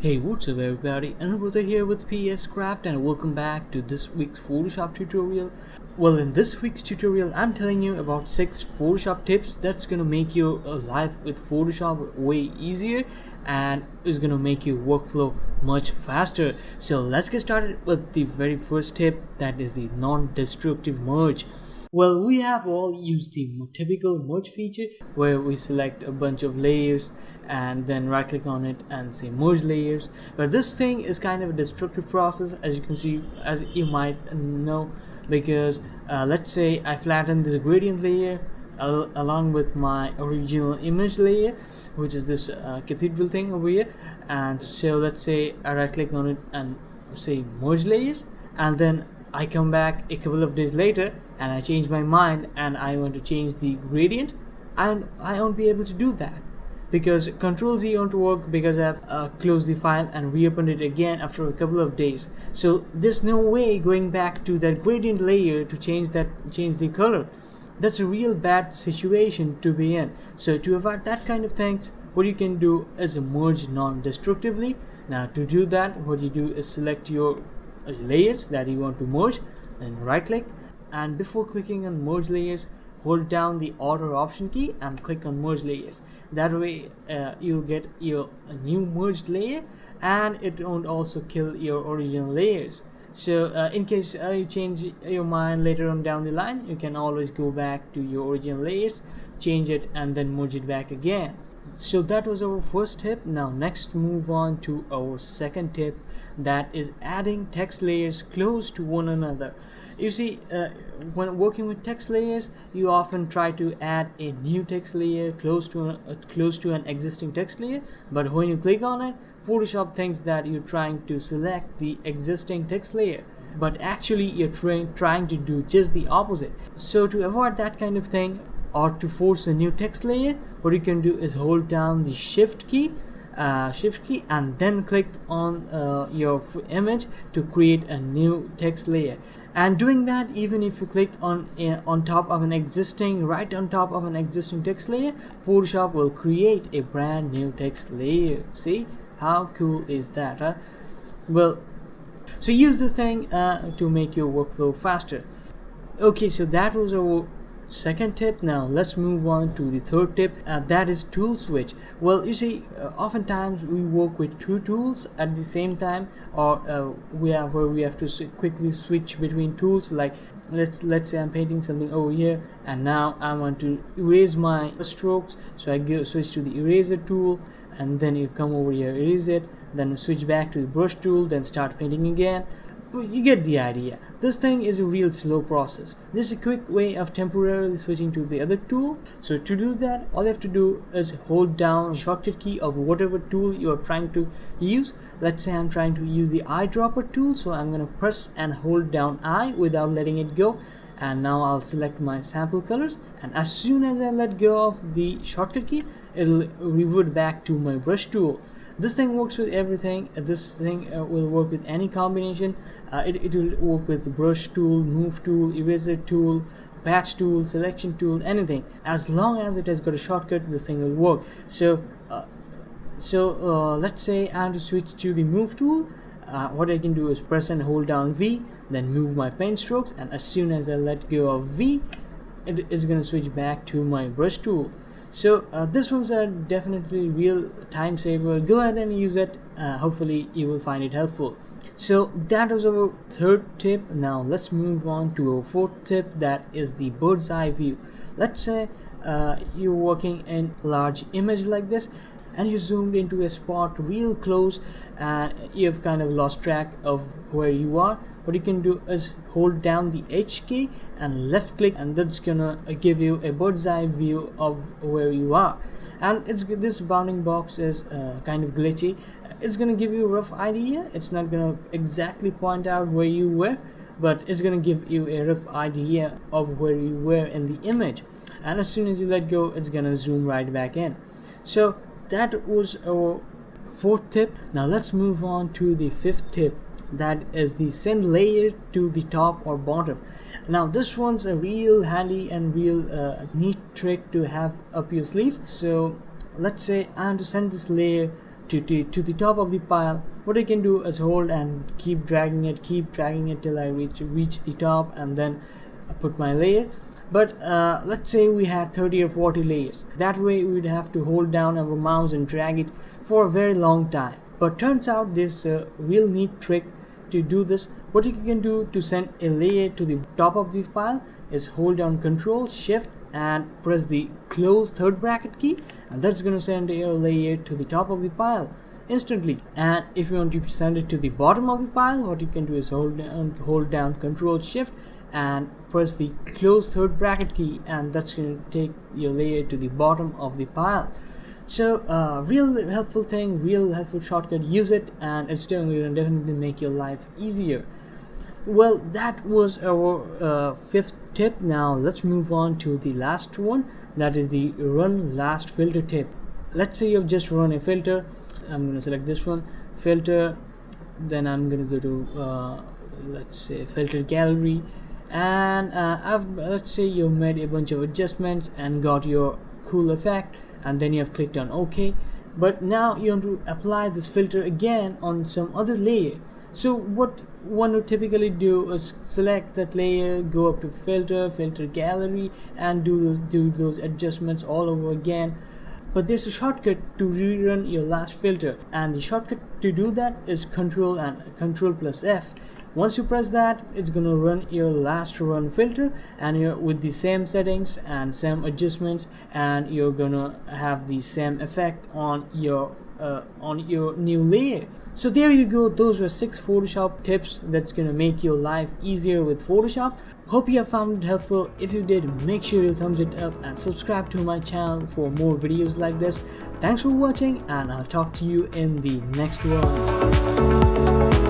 Hey, what's up everybody, Anubhuta here with PS Craft and welcome back to this week's Photoshop tutorial. Well, in this week's tutorial, I'm telling you about 6 Photoshop tips that's gonna make your life with Photoshop way easier and is gonna make your workflow much faster. So let's get started with the very first tip, that is the non-destructive merge. Well, we have all used the typical merge feature where we select a bunch of layers and then right click on it and say merge layers, but this thing is kind of a destructive process, as you can see, as you might know, because let's say I flatten this gradient layer along with my original image layer, which is this cathedral thing over here, and so let's say I right click on it and say merge layers, and then I come back a couple of days later and I change my mind and I want to change the gradient, and I won't be able to do that because Control Z won't work because I've closed the file and reopened it again after a couple of days. So there's no way going back to that gradient layer to change the color. That's a real bad situation to be in. So to avoid that kind of things, what you can do is merge non-destructively. Now to do that, what you do is select your layers that you want to merge, then right click, and before clicking on merge layers, hold down the order option key and click on merge layers. That way you'll get your new merged layer and it won't also kill your original layers. So in case you change your mind later on down the line, you can always go back to your original layers, change it, and then merge it back again. So that was our first tip. Now next move on to our second tip, that is adding text layers close to one another. You see, when working with text layers, you often try to add a new text layer close to an existing text layer, but when you click on it, Photoshop thinks that you're trying to select the existing text layer, but actually you're trying to do just the opposite. So to avoid that kind of thing, or to force a new text layer, what you can do is hold down the shift key and then click on your image to create a new text layer. And doing that, even if you click on top of an existing text layer, Photoshop will create a brand new text layer. See how cool is that, huh? Well, so use this thing to make your workflow faster. Okay, so that was our second tip. Now let's move on to the third tip, that is tool switch. Well, you see, oftentimes we work with two tools at the same time, or we have to quickly switch between tools. Like let's say I'm painting something over here and now I want to erase my strokes, so I switch to the eraser tool, and then you come over here, erase it, then switch back to the brush tool, then start painting again. You get the idea. This thing is a real slow process. This is a quick way of temporarily switching to the other tool. So to do that, all you have to do is hold down the shortcut key of whatever tool you are trying to use. Let's say I'm trying to use the eyedropper tool, so I'm going to press and hold down I without letting it go, and now I'll select my sample colors, and as soon as I let go of the shortcut key, it'll revert back to my brush tool. This thing works with everything. This thing will work with any combination. It will work with the brush tool, move tool, eraser tool, patch tool, selection tool, anything. As long as it has got a shortcut, this thing will work. So let's say I want to switch to the move tool. What I can do is press and hold down V, then move my pen strokes, and as soon as I let go of V, it is going to switch back to my brush tool. So this was a definitely real time saver. Go ahead and use it. Hopefully you will find it helpful. So that was our third tip. Now let's move on to our fourth tip, that is the bird's eye view. Let's say you're working in a large image like this and you zoomed into a spot real close and you've kind of lost track of where you are. What you can do is hold down the H key and left click, and that's gonna give you a bird's eye view of where you are. And this bounding box is kind of glitchy. It's gonna give you a rough idea. It's not gonna exactly point out where you were, but it's gonna give you a rough idea of where you were in the image, and as soon as you let go, it's gonna zoom right back in. So that was our fourth tip. Now let's move on to the fifth tip, that is the send layer to the top or bottom. Now this one's a real handy and real neat trick to have up your sleeve. So let's say I want to send this layer to the top of the pile, what I can do is hold and keep dragging it till I reach the top, and then put my layer. But let's say we had 30 or 40 layers. That way we'd have to hold down our mouse and drag it for a very long time. But turns out there's a real neat trick to do this. What you can do to send a layer to the top of the pile is hold down Control Shift and press the close third bracket key, and that's going to send a layer to the top of the pile instantly. And if you want to send it to the bottom of the pile, what you can do is hold down Control Shift and press the close third bracket key, and that's going to take your layer to the bottom of the pile. So real helpful thing, real helpful shortcut. Use it, and it's definitely make your life easier. Well, that was our fifth tip. Now let's move on to the last one, that is the run last filter tip. Let's say you've just run a filter. I'm going to select this one, filter, then I'm going to go to let's say filter gallery, and let's say you made a bunch of adjustments and got your cool effect, and then you have clicked on OK. But now you want to apply this filter again on some other layer. So what one would typically do is select that layer, go up to filter gallery, and do those adjustments all over again. But there's a shortcut to rerun your last filter, and the shortcut to do that is Control plus F. Once you press that, it's gonna run your last run filter, and you're with the same settings and same adjustments, and you're gonna have the same effect on your new layer. So there you go, those were 6 Photoshop tips that's gonna make your life easier with Photoshop. Hope you have found it helpful. If you did, make sure you thumbs it up and subscribe to my channel for more videos like this. Thanks for watching, and I'll talk to you in the next one.